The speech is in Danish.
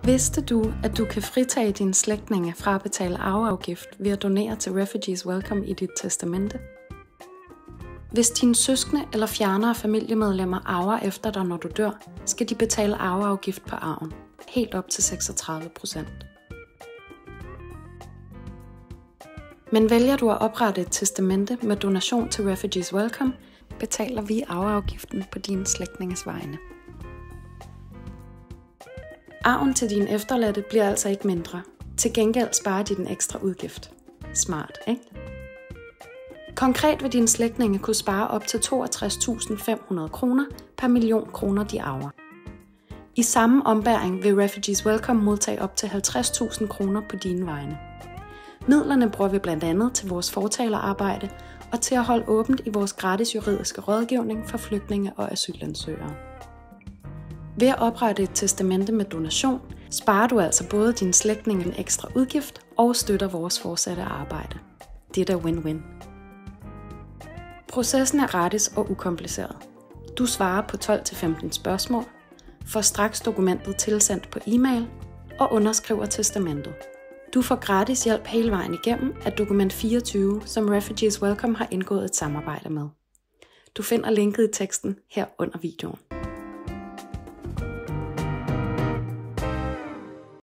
Vidste du, at du kan fritage dine slægtninge fra at betale arveafgift ved at donere til Refugees Welcome i dit testamente? Hvis dine søskende eller fjernere familiemedlemmer arver efter dig, når du dør, skal de betale arveafgift på arven, helt op til 36%. Men vælger du at oprette et testamente med donation til Refugees Welcome, betaler vi arveafgiften på dine slægtninges vegne. Arven til dine efterladte bliver altså ikke mindre. Til gengæld sparer de den ekstra udgift. Smart, ikke? Konkret vil dine slægtninge kunne spare op til 62.500 kroner per million kroner, de arver. I samme ombæring vil Refugees Welcome modtage op til 50.000 kroner på dine vegne. Midlerne bruger vi blandt andet til vores fortalerarbejde og til at holde åbent i vores gratis juridiske rådgivning for flygtninge og asylansøgere. Ved at oprette et testamente med donation, sparer du altså både dine slægtninge en ekstra udgift og støtter vores fortsatte arbejde. Det er da win-win. Processen er gratis og ukompliceret. Du svarer på 12-15 spørgsmål, får straks dokumentet tilsendt på e-mail og underskriver testamentet. Du får gratis hjælp hele vejen igennem af dokument 24, som Refugees Welcome har indgået et samarbejde med. Du finder linket i teksten her under videoen.